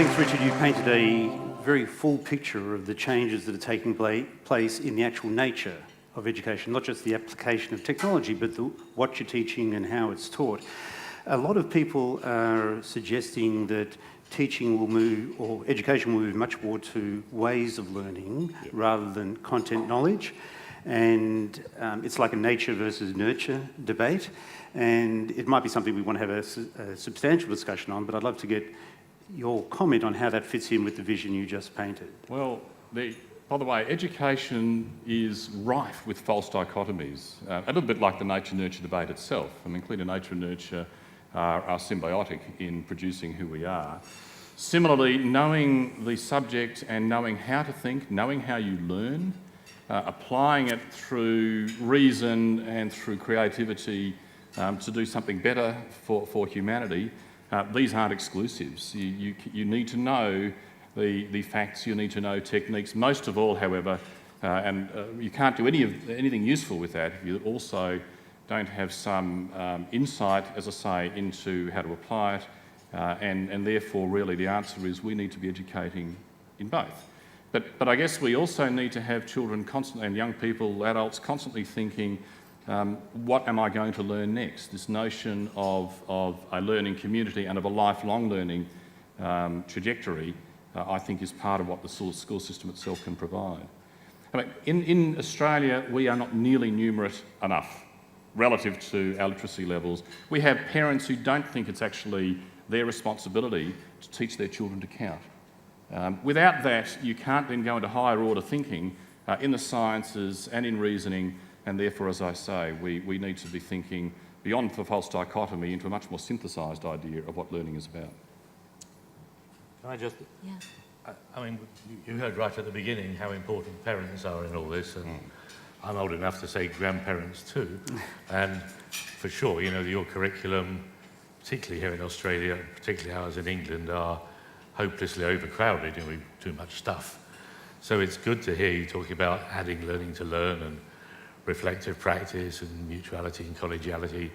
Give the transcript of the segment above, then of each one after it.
Thanks, Richard. You painted a very full picture of the changes that are taking place in the actual nature of education, not just the application of technology, but what you're teaching and how it's taught. A lot of people are suggesting that teaching will move, or education will move much more to ways of learning rather than content knowledge. And it's like a nature versus nurture debate. And it might be something we want to have a substantial discussion on, but I'd love to get your comment on how that fits in with the vision you just painted. Well, by the way, education is rife with false dichotomies, a little bit like the nature-nurture debate itself. I mean, clearly nature and nurture are symbiotic in producing who we are. Similarly, knowing the subject and knowing how to think, knowing how you learn, applying it through reason and through creativity to do something better for humanity, these aren't exclusives. You need to know the facts, you need to know techniques. Most of all, however, and you can't do anything useful with that if you also don't have some insight, as I say, into how to apply it, and therefore really the answer is we need to be educating in both. But I guess we also need to have children constantly, and young people, adults, constantly thinking, what am I going to learn next? This notion of a learning community and of a lifelong learning trajectory, I think is part of what the school system itself can provide. I mean, in Australia, we are not nearly numerate enough relative to our literacy levels. We have parents who don't think it's actually their responsibility to teach their children to count. Without that, you can't then go into higher order thinking in the sciences and in reasoning, and therefore, as I say, we need to be thinking beyond the false dichotomy into a much more synthesised idea of what learning is about. Can I just... Yeah. I mean, you heard right at the beginning how important parents are in all this, and I'm old enough to say grandparents too. And for sure, you know, your curriculum, particularly here in Australia, particularly ours in England, are hopelessly overcrowded, and we've too much stuff. So it's good to hear you talking about adding learning to learn and reflective practice and mutuality and collegiality,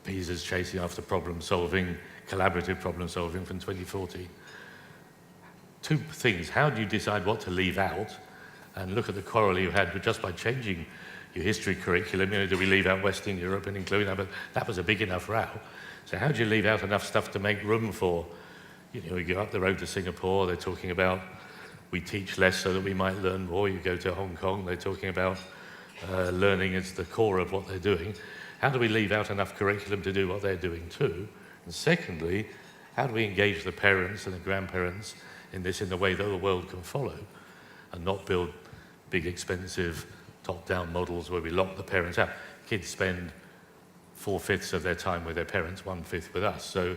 PISA's chasing after problem solving, collaborative problem solving from 2040. Two things: how do you decide what to leave out? And look at the quarrel you had just by changing your history curriculum. You know, do we leave out Western Europe and include that? But that was a big enough row. So how do you leave out enough stuff to make room for, you know, you go up the road to Singapore, they're talking about we teach less so that we might learn more. You go to Hong Kong, they're talking about learning is the core of what they're doing. How do we leave out enough curriculum to do what they're doing too? And secondly, how do we engage the parents and the grandparents in this in the way that the world can follow, and not build big, expensive, top-down models where we lock the parents out? Kids spend 4/5 of their time with their parents, 1/5 with us. So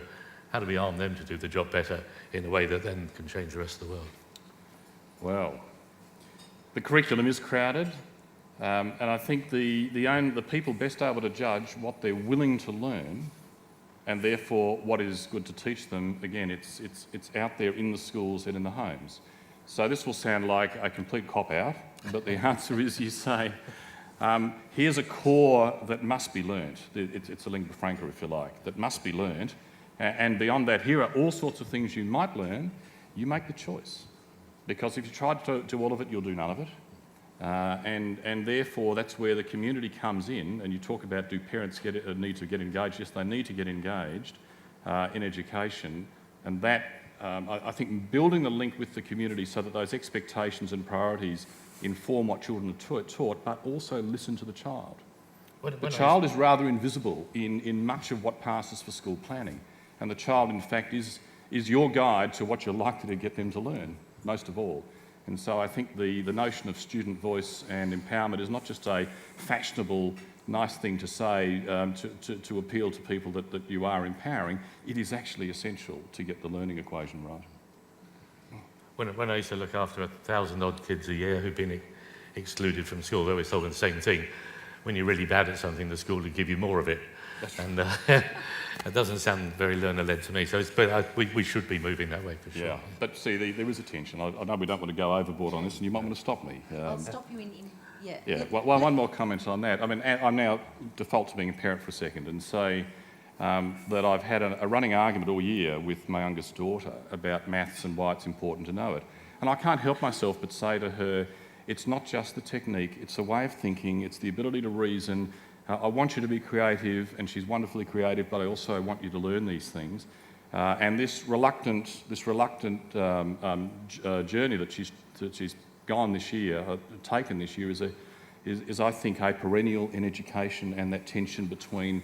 how do we arm them to do the job better in a way that then can change the rest of the world? Well, the curriculum is crowded, and I think the people best able to judge what they're willing to learn, and therefore what is good to teach them, again, it's out there in the schools and in the homes. So this will sound like a complete cop-out, but the answer is you say, here's a core that must be learnt. It's a lingua franca, if you like, that must be learnt. And beyond that, here are all sorts of things you might learn. You make the choice. Because if you try to do all of it, you'll do none of it. And therefore, that's where the community comes in. And you talk about, do parents need to get engaged? Yes, they need to get engaged in education. And that, I think, building the link with the community so that those expectations and priorities inform what children are taught, but also listen to the child. The child is rather invisible in much of what passes for school planning. And the child, in fact, is your guide to what you're likely to get them to learn, most of all. And so I think the notion of student voice and empowerment is not just a fashionable, nice thing to say to appeal to people that you are empowering. It is actually essential to get the learning equation right. When I used to look after 1,000-odd kids a year who've been excluded from school, they always told me the same thing. When you're really bad at something, the school will give you more of it. And it doesn't sound very learner-led to me. So we should be moving that way for sure. Yeah, but see, there is a tension. I know we don't want to go overboard on this, and you might want to stop me. I'll stop you in yeah. Yeah, well, one more comment on that. I mean, I'm now default to being a parent for a second and say, that I've had a running argument all year with my youngest daughter about maths and why it's important to know it. And I can't help myself but say to her, it's not just the technique, it's a way of thinking, it's the ability to reason. I want you to be creative, and she's wonderfully creative, but I also want you to learn these things. And this reluctant journey that she's gone this year, taken this year, is I think a perennial in education, and that tension between,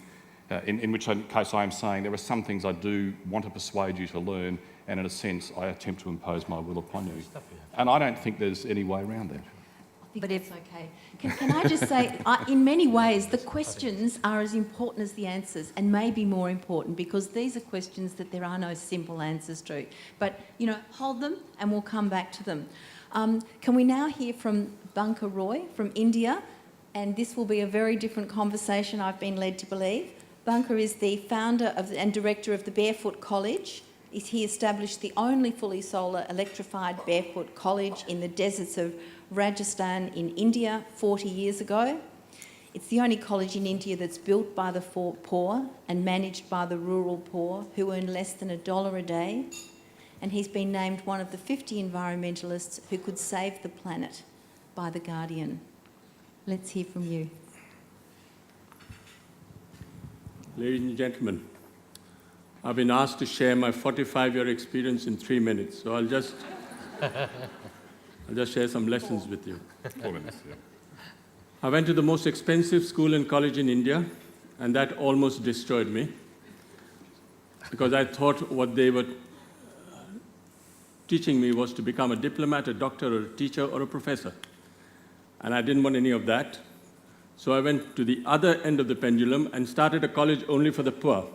in which case I am saying there are some things I do want to persuade you to learn, and in a sense I attempt to impose my will upon you. And I don't think there's any way around that. But it's okay. Can I just say, in many ways, the questions are as important as the answers, and maybe more important, because these are questions that there are no simple answers to. But, you know, hold them and we'll come back to them. Can we now hear from Bunker Roy from India? And this will be a very different conversation, I've been led to believe. Bunker is the founder and director of the Barefoot College. He established the only fully solar electrified barefoot college in the deserts of Rajasthan in India 40 years ago. It's the only college in India that's built by the poor and managed by the rural poor who earn less than $1 a day. And he's been named one of the 50 environmentalists who could save the planet by The Guardian. Let's hear from you. Ladies and gentlemen, I've been asked to share my 45-year experience in 3 minutes, so I'll just share some lessons with you. 4 minutes, yeah. I went to the most expensive school and college in India, and that almost destroyed me, because I thought what they were teaching me was to become a diplomat, a doctor, or a teacher, or a professor. And I didn't want any of that. So I went to the other end of the pendulum and started a college only for the poor,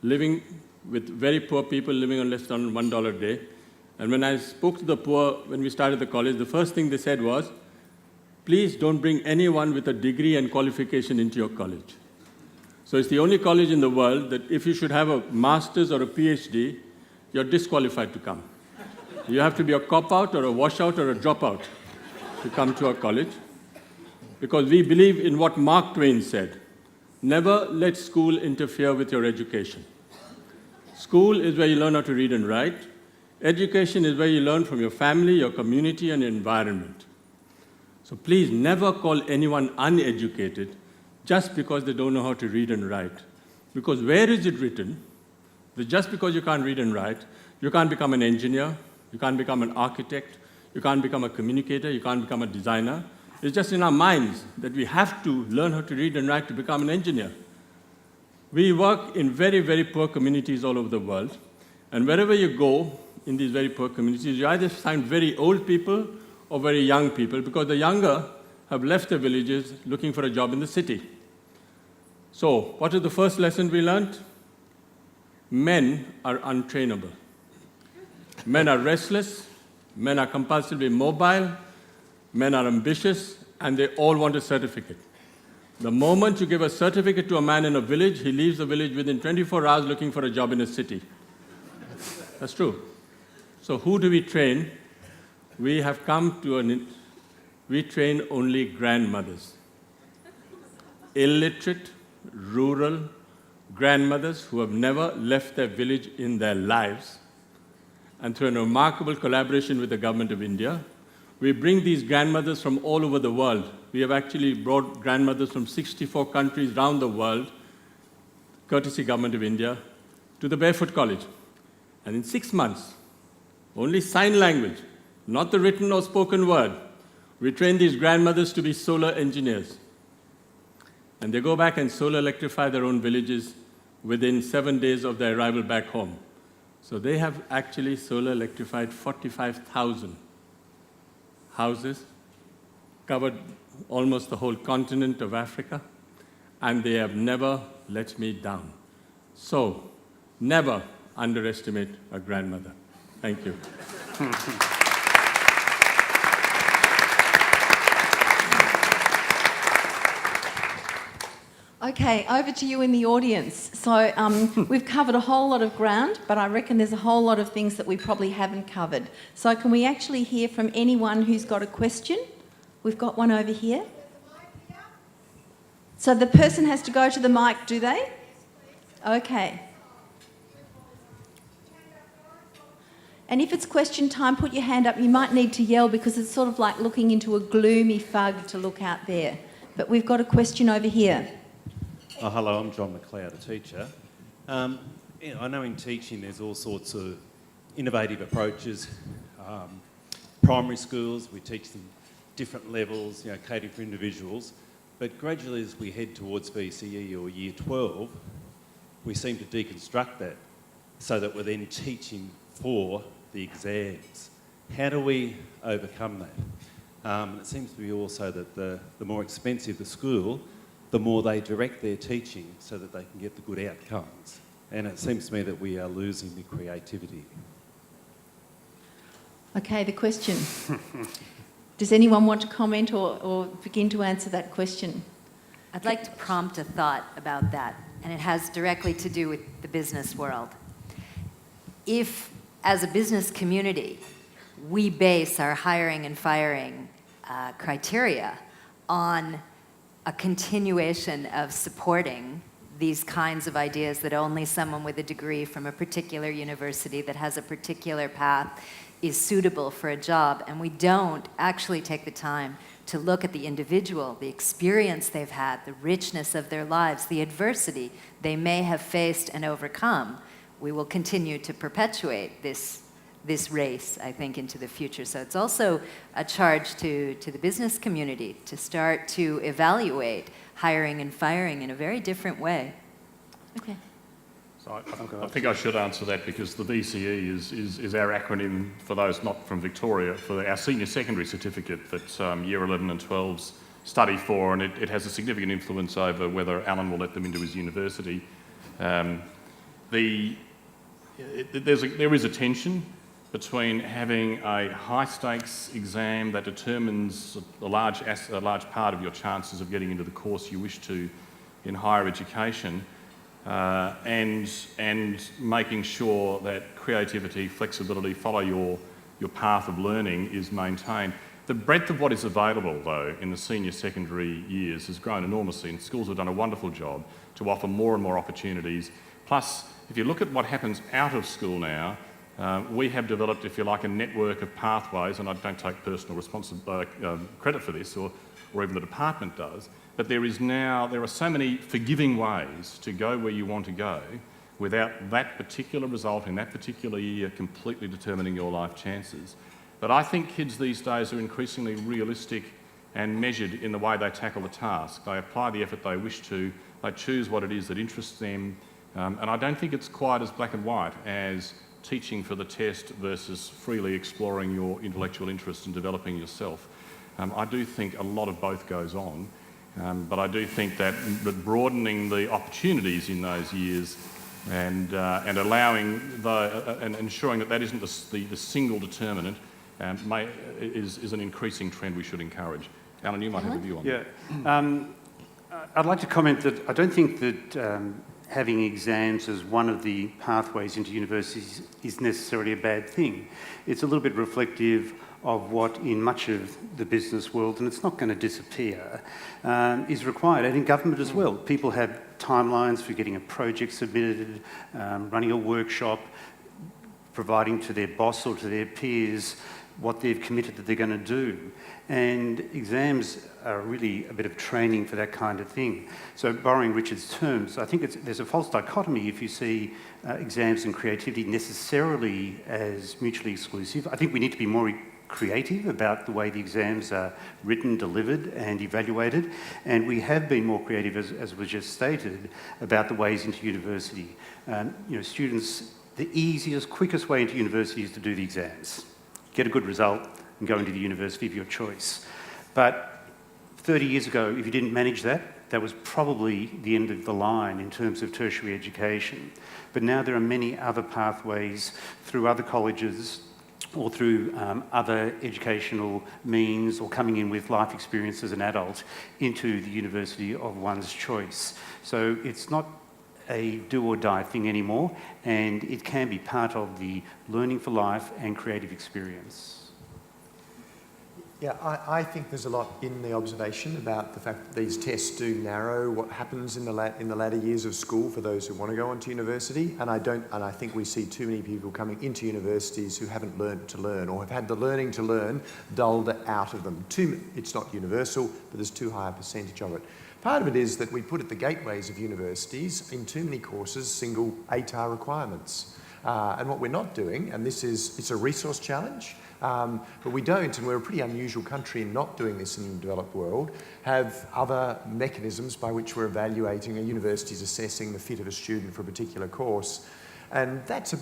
living with very poor people living on less than $1 a day. And when I spoke to the poor when we started the college, the first thing they said was, please don't bring anyone with a degree and qualification into your college. So it's the only college in the world that if you should have a master's or a PhD, you're disqualified to come. You have to be a cop-out or a washout or a dropout to come to our college, because we believe in what Mark Twain said, never let school interfere with your education. School is where you learn how to read and write. Education is where you learn from your family, your community, and your environment. So please never call anyone uneducated just because they don't know how to read and write. Because where is it written that just because you can't read and write, you can't become an engineer, you can't become an architect, you can't become a communicator, you can't become a designer. It's just in our minds that we have to learn how to read and write to become an engineer. We work in very, very poor communities all over the world. And wherever you go in these very poor communities, you either find very old people or very young people, because the younger have left their villages looking for a job in the city. So, what is the first lesson we learned? Men are untrainable. Men are restless, men are compulsively mobile, men are ambitious, and they all want a certificate. The moment you give a certificate to a man in a village, he leaves the village within 24 hours looking for a job in a city. That's true. So who do we train? We have come to we train only grandmothers. Illiterate, rural grandmothers who have never left their village in their lives. And through a remarkable collaboration with the government of India, we bring these grandmothers from all over the world. We have actually brought grandmothers from 64 countries around the world, courtesy government of India, to the Barefoot College. And in 6 months, only sign language, not the written or spoken word, we train these grandmothers to be solar engineers. And they go back and solar electrify their own villages within 7 days of their arrival back home. So they have actually solar electrified 45,000 houses, covered almost the whole continent of Africa, and they have never let me down. So, never underestimate a grandmother. Thank you. Okay, over to you in the audience. So we've covered a whole lot of ground, but I reckon there's a whole lot of things that we probably haven't covered. So can we actually hear from anyone who's got a question? We've got one over here. So the person has to go to the mic, do they? Okay. And if it's question time, put your hand up. You might need to yell because it's sort of like looking into a gloomy fog to look out there. But we've got a question over here. Oh, hello, I'm John McLeod, a teacher. I know in teaching there's all sorts of innovative approaches. Primary schools, we teach them different levels, catering for individuals. But gradually as we head towards VCE or Year 12, we seem to deconstruct that so that we're then teaching for the exams. How do we overcome that? It seems to be also that the more expensive the school, the more they direct their teaching so that they can get the good outcomes. And it seems to me that we are losing the creativity. Okay, the question. Does anyone want to comment or begin to answer that question? I'd like to prompt a thought about that, and it has directly to do with the business world. If, as a business community, we base our hiring and firing criteria on a continuation of supporting these kinds of ideas that only someone with a degree from a particular university that has a particular path is suitable for a job, and we don't actually take the time to look at the individual, the experience they've had, the richness of their lives, the adversity they may have faced and overcome, we will continue to perpetuate this race, I think, into the future. So it's also a charge to the business community to start to evaluate hiring and firing in a very different way. Okay. So I think I should answer that because the VCE is our acronym, for those not from Victoria, for our senior secondary certificate that Year 11 and 12s study for, and it has a significant influence over whether Alan will let them into his university. There is a tension between having a high-stakes exam that determines a large part of your chances of getting into the course you wish to in higher education, and making sure that creativity, flexibility, follow your path of learning is maintained. The breadth of what is available, though, in the senior secondary years has grown enormously, and schools have done a wonderful job to offer more and more opportunities. Plus, if you look at what happens out of school now, we have developed, if you like, a network of pathways, and I don't take personal credit for this, or even the department does, but there are so many forgiving ways to go where you want to go without that particular result in that particular year completely determining your life chances. But I think kids these days are increasingly realistic and measured in the way they tackle the task. They apply the effort they wish to, they choose what it is that interests them, and I don't think it's quite as black and white as teaching for the test versus freely exploring your intellectual interests and developing yourself. I do think a lot of both goes on, but I do think that broadening the opportunities in those years and allowing and ensuring that isn't the single determinant is an increasing trend we should encourage. Alan, you might have a view on that. Yeah. I'd like to comment that I don't think that having exams as one of the pathways into universities is necessarily a bad thing. It's a little bit reflective of what in much of the business world, and it's not going to disappear, is required, and in government as well. People have timelines for getting a project submitted, running a workshop, providing to their boss or to their peers what they've committed that they're going to do. And exams are really a bit of training for that kind of thing. So borrowing Richard's terms, I think there's a false dichotomy if you see exams and creativity necessarily as mutually exclusive. I think we need to be more creative about the way the exams are written, delivered and evaluated, and we have been more creative, as was just stated, about the ways into university. Students, the easiest, quickest way into university is to do the exams. Get a good result and go into the university of your choice. But 30 years ago, if you didn't manage that, that was probably the end of the line in terms of tertiary education. But now there are many other pathways through other colleges or through other educational means, or coming in with life experience as an adult into the university of one's choice. So it's not a do or die thing anymore, and it can be part of the learning for life and creative experience. Yeah, I think there's a lot in the observation about the fact that these tests do narrow what happens in the latter years of school for those who want to go on to university, and I think we see too many people coming into universities who haven't learned to learn or have had the learning to learn dulled out of them. It's not universal, but there's too high a percentage of it. Part of it is that we put at the gateways of universities in too many courses single ATAR requirements. And what we're not doing, and it's a resource challenge, but we don't, and we're a pretty unusual country in not doing this in the developed world, have other mechanisms by which we're evaluating, a university's assessing the fit of a student for a particular course. And that's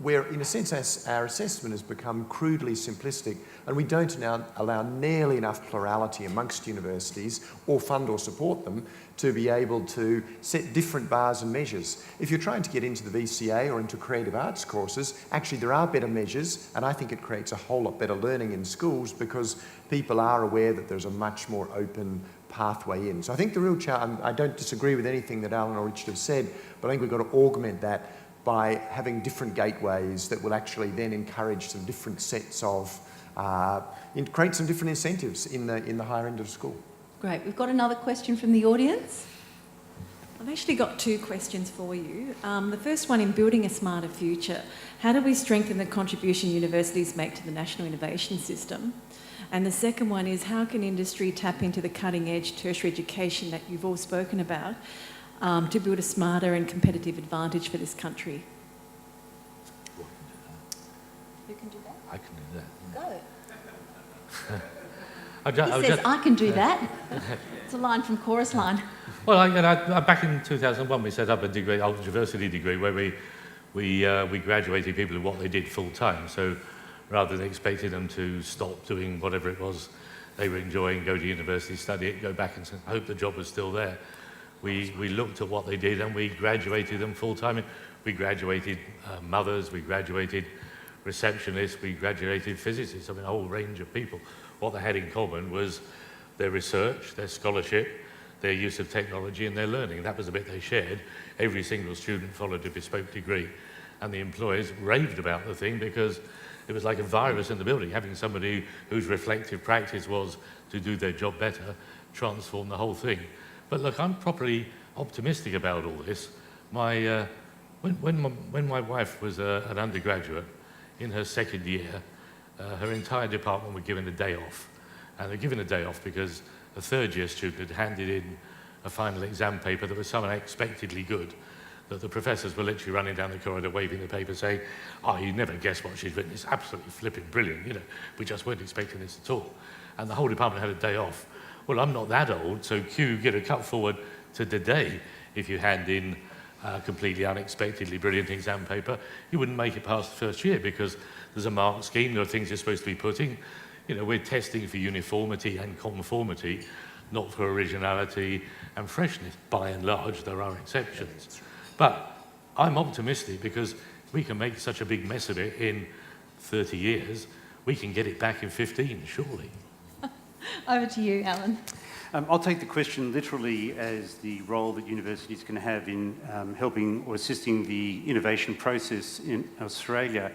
where in a sense our assessment has become crudely simplistic, and we don't now allow nearly enough plurality amongst universities or fund or support them to be able to set different bars and measures. If you're trying to get into the VCA or into creative arts courses, actually there are better measures, and I think it creates a whole lot better learning in schools because people are aware that there's a much more open pathway in. So I think the real challenge, I don't disagree with anything that Alan or Richard have said, but I think we've got to augment that by having different gateways that will actually then encourage some different sets of, create some different incentives in the higher end of school. Great. We've got another question from the audience. I've actually got two questions for you. The first one, in building a smarter future, how do we strengthen the contribution universities make to the national innovation system? And the second one is, how can industry tap into the cutting-edge tertiary education that you've all spoken about to build a smarter and competitive advantage for this country? Who can do that? I can do that. Go. I He says, I can do that. It's a line from Chorus Line. Well, back in 2001, we set up a degree, a diversity degree, where we graduated people in what they did full time. So rather than expecting them to stop doing whatever it was they were enjoying, go to university, study it, go back and hope the job was still there, we looked at what they did and we graduated them full time. We graduated mothers, we graduated receptionists, we graduated physicists, I mean, a whole range of people. What they had in common was their research, their scholarship, their use of technology and their learning. That was the bit they shared. Every single student followed a bespoke degree, and the employers raved about the thing because it was like a virus in the building. Having somebody whose reflective practice was to do their job better transformed the whole thing. But look, I'm properly optimistic about all this. When my wife was an undergraduate, in her second year, her entire department were given a day off. And they're given a day off because a third-year student had handed in a final exam paper that was so unexpectedly good that the professors were literally running down the corridor waving the paper saying, oh, you'd never guess what she's written. It's absolutely flipping brilliant, you know. We just weren't expecting this at all. And the whole department had a day off. Well, I'm not that old, so Q, get a cut forward to today. If you hand in a completely unexpectedly brilliant exam paper, you wouldn't make it past the first year because there's a mark scheme, there are things you're supposed to be putting. You know, we're testing for uniformity and conformity, not for originality and freshness. By and large, there are exceptions. But I'm optimistic because we can make such a big mess of it in 30 years, we can get it back in 15, surely. Over to you, Alan. I'll take the question literally as the role that universities can have in helping or assisting the innovation process in Australia.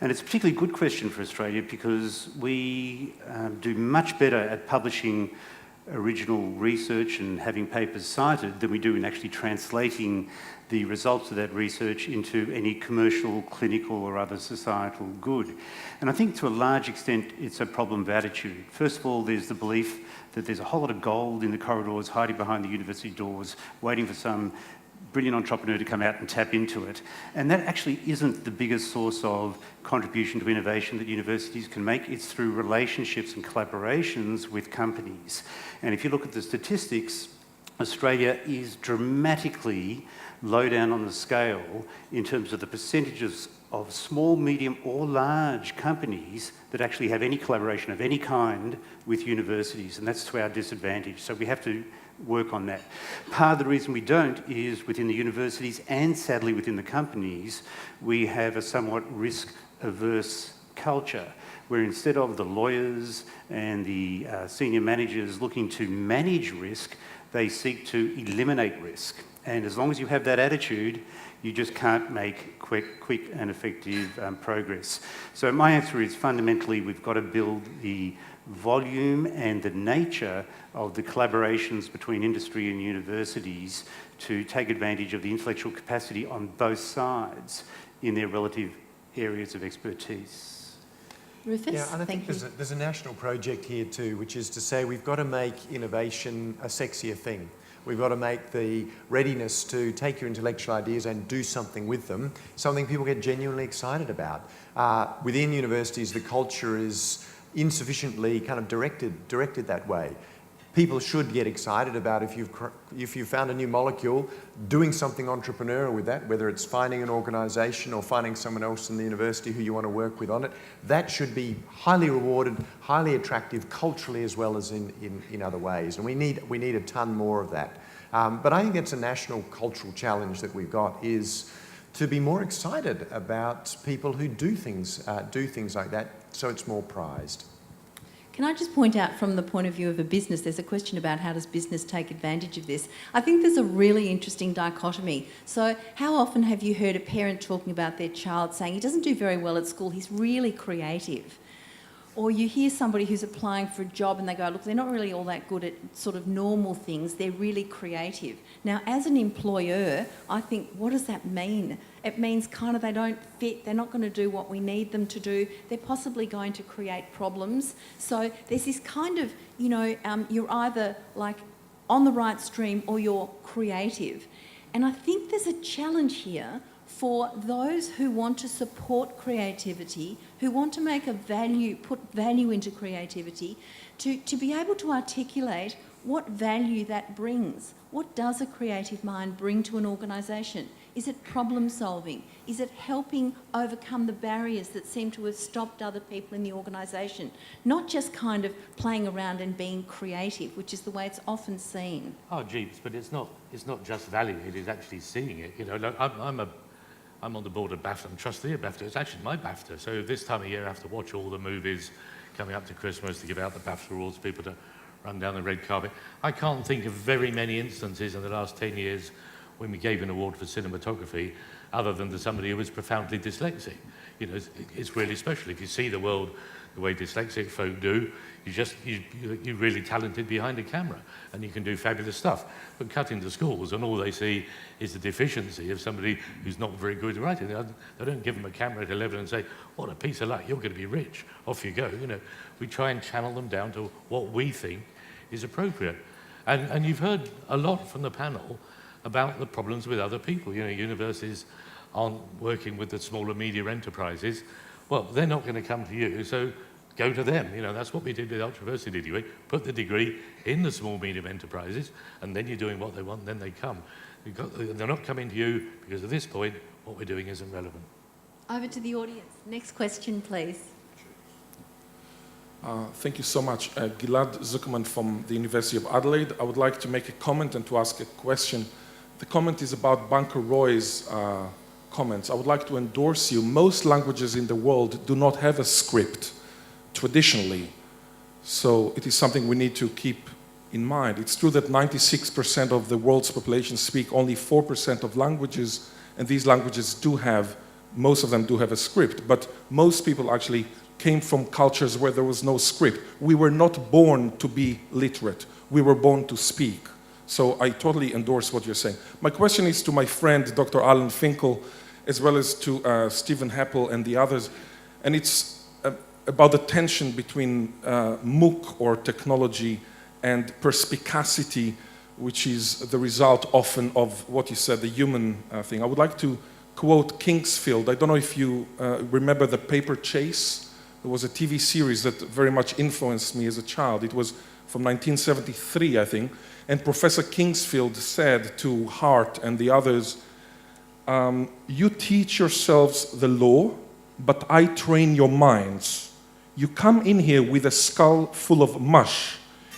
And it's a particularly good question for Australia because we do much better at publishing original research and having papers cited than we do in actually translating the results of that research into any commercial, clinical or other societal good. And I think to a large extent it's a problem of attitude. First of all, there's the belief that there's a whole lot of gold in the corridors hiding behind the university doors, waiting for some brilliant entrepreneur to come out and tap into it. And that actually isn't the biggest source of contribution to innovation that universities can make. It's through relationships and collaborations with companies. And if you look at the statistics, Australia is dramatically low down on the scale in terms of the percentages of small, medium or large companies that actually have any collaboration of any kind with universities, and that's to our disadvantage. So we have to work on that. Part of the reason we don't is within the universities and sadly within the companies, we have a somewhat risk-averse culture where instead of the lawyers and the senior managers looking to manage risk, they seek to eliminate risk. And as long as you have that attitude, you just can't make quick and effective progress. So my answer is fundamentally we've got to build the volume and the nature of the collaborations between industry and universities to take advantage of the intellectual capacity on both sides in their relative areas of expertise. Rufus, Yeah, and I think thank you. there's a national project here too, which is to say we've got to make innovation a sexier thing. We've got to make the readiness to take your intellectual ideas and do something with them, something people get genuinely excited about. Within universities, the culture is insufficiently kind of directed that way. People should get excited about if you've found a new molecule, doing something entrepreneurial with that, whether it's finding an organisation or finding someone else in the university who you want to work with on it. That should be highly rewarded, highly attractive culturally as well as in other ways. And we need a ton more of that. But I think it's a national cultural challenge that we've got, is to be more excited about people who do things like that, so it's more prized. Can I just point out from the point of view of a business, there's a question about how does business take advantage of this. I think there's a really interesting dichotomy. So how often have you heard a parent talking about their child saying he doesn't do very well at school, he's really creative? Or you hear somebody who's applying for a job and they go, look, they're not really all that good at sort of normal things, they're really creative. Now, as an employer, I think, what does that mean? It means kind of they don't fit, they're not going to do what we need them to do, they're possibly going to create problems. So there's this kind of, you're either like on the right stream or you're creative. And I think there's a challenge here for those who want to support creativity, who want to make put value into creativity, to be able to articulate what value that brings. What does a creative mind bring to an organisation? Is it problem solving? Is it helping overcome the barriers that seem to have stopped other people in the organisation? Not just kind of playing around and being creative, which is the way it's often seen. Oh, Jeeps, but it's not just value, it is actually seeing it. Look, I'm on the board of BAFTA, I'm trustee of BAFTA, it's actually my BAFTA, so this time of year I have to watch all the movies coming up to Christmas to give out the BAFTA awards, people to run down the red carpet. I can't think of very many instances in the last 10 years when we gave an award for cinematography other than to somebody who was profoundly dyslexic. It's really special. If you see the world the way dyslexic folk do, you're really talented behind a camera and you can do fabulous stuff. But cut into schools and all they see is the deficiency of somebody who's not very good at writing. They don't give them a camera at 11 and say, what a piece of luck, you're going to be rich, off you go. We try and channel them down to what we think is appropriate. And you've heard a lot from the panel about the problems with other people. Universities aren't working with the smaller media enterprises. Well, they're not going to come to you, so go to them. That's what we did with Ultraversity degree. Put the degree in the small medium enterprises, and then you're doing what they want, then they come. They're not coming to you because at this point, what we're doing isn't relevant. Over to the audience. Next question, please. Thank you so much. Gilad Zuckerman from the University of Adelaide. I would like to make a comment and to ask a question. The comment is about Bunker Roy's comments. I would like to endorse you. Most languages in the world do not have a script, traditionally. So it is something we need to keep in mind. It's true that 96% of the world's population speak only 4% of languages, and these languages most of them do have a script, but most people actually came from cultures where there was no script. We were not born to be literate. We were born to speak. So I totally endorse what you're saying. My question is to my friend, Dr. Alan Finkel, as well as to Stephen Heppell and the others, and it's about the tension between MOOC or technology and perspicacity, which is the result often of what you said, the human thing. I would like to quote Kingsfield. I don't know if you remember The Paper Chase. There was a TV series that very much influenced me as a child. It was from 1973, I think. And Professor Kingsfield said to Hart and the others, you teach yourselves the law, but I train your minds. You come in here with a skull full of mush.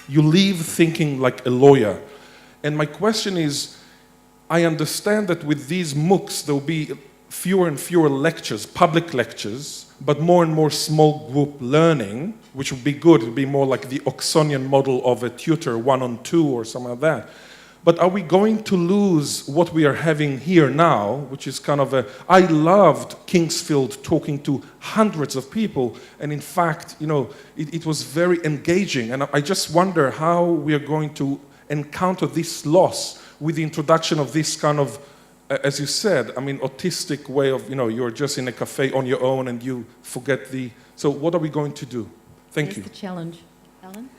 You leave thinking like a lawyer. And my question is, I understand that with these MOOCs, there will be fewer and fewer lectures, public lectures, but more and more small group learning, which would be good. It would be more like the Oxonian model of a tutor 1-on-2 or something like that. But are we going to lose what we are having here now, which is kind of a... I loved Kingsfield talking to hundreds of people, and in fact, you know, it was very engaging. And I just wonder how we are going to encounter this loss with the introduction of this kind of, as you said, I mean, autistic way of, you know, you're just in a cafe on your own and you forget the... So what are we going to do? Thank you. There's the challenge. Alan?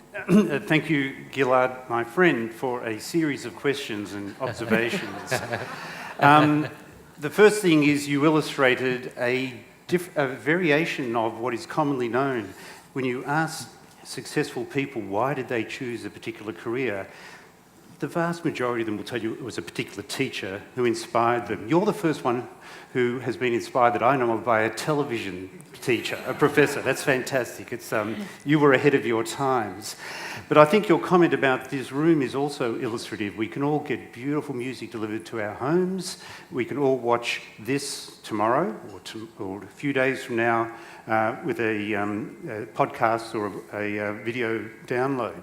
Thank you, Gillard, my friend, for a series of questions and observations. The first thing is you illustrated a variation of what is commonly known. When you ask successful people why did they choose a particular career, the vast majority of them will tell you it was a particular teacher who inspired them. You're the first one who has been inspired that I know of by a television teacher, a professor. That's fantastic. It's, you were ahead of your times. But I think your comment about this room is also illustrative. We can all get beautiful music delivered to our homes. We can all watch this tomorrow or a few days from now with a podcast or a video download.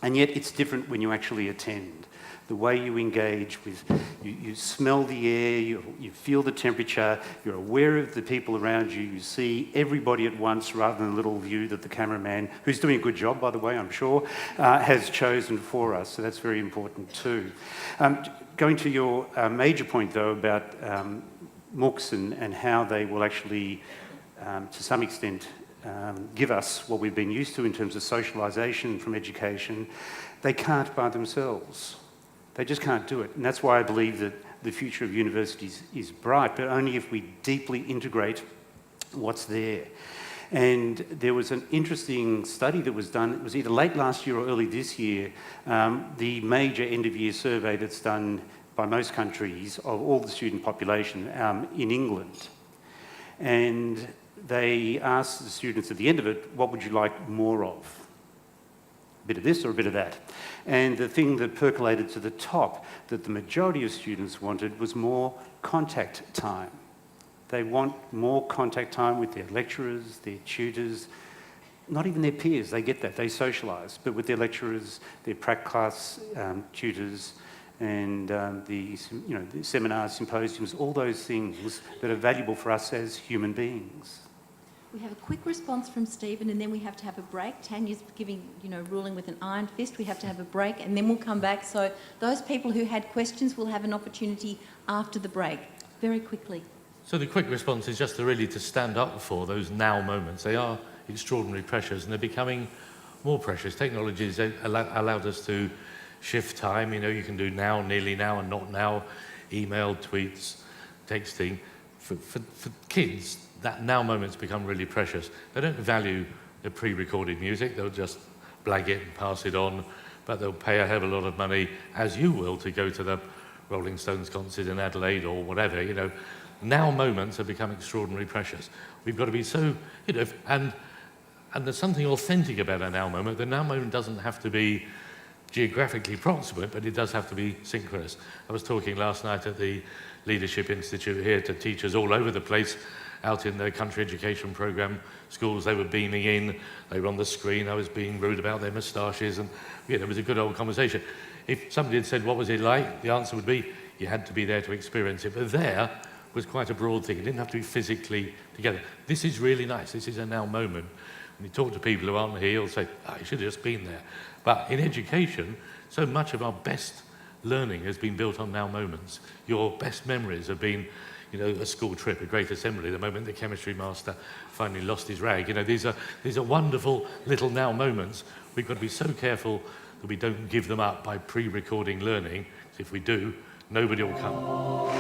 And yet it's different when you actually attend. The way you engage with, you smell the air, you feel the temperature, you're aware of the people around you, you see everybody at once rather than the little view that the cameraman, who's doing a good job, by the way, I'm sure, has chosen for us. So that's very important too. Going to your major point, though, about MOOCs and how they will actually, to some extent, give us what we've been used to in terms of socialisation from education, they can't by themselves. They just can't do it. And that's why I believe that the future of universities is bright, but only if we deeply integrate what's there. And there was an interesting study that was done, it was either late last year or early this year, the major end-of-year survey that's done by most countries of all the student population in England. And they asked the students at the end of it, what would you like more of? A bit of this or a bit of that? And the thing that percolated to the top that the majority of students wanted was more contact time. They want more contact time with their lecturers, their tutors, not even their peers, they get that, they socialise, but with their lecturers, their prac class tutors, and the seminars, symposiums, all those things that are valuable for us as human beings. We have a quick response from Stephen, and then we have to have a break. Tanya's giving, ruling with an iron fist. We have to have a break, and then we'll come back. So those people who had questions will have an opportunity after the break, very quickly. So the quick response is just to stand up for those now moments. They are extraordinary pressures, and they're becoming more precious. Technology has allowed us to shift time. You can do now, nearly now, and not now. Email, tweets, texting. For kids, that now moment's become really precious. They don't value the pre-recorded music. They'll just blag it and pass it on, but they'll pay a hell of a lot of money, as you will, to go to the Rolling Stones concert in Adelaide or whatever. Now moments have become extraordinarily precious. We've got to be so, and there's something authentic about a now moment. The now moment doesn't have to be geographically proximate, but it does have to be synchronous. I was talking last night at the Leadership Institute here to teachers all over the place, out in the country education programme schools. They were beaming in, they were on the screen, I was being rude about their moustaches, and it was a good old conversation. If somebody had said, what was it like? The answer would be, you had to be there to experience it. But there was quite a broad thing. It didn't have to be physically together. This is really nice. This is a now moment. When you talk to people who aren't here, you'll say, you should have just been there. But in education, so much of our best learning has been built on now moments. Your best memories have been a school trip, a great assembly, the moment the chemistry master finally lost his rag. These are wonderful little now moments. We've got to be so careful that we don't give them up by pre-recording learning. If we do, nobody will come.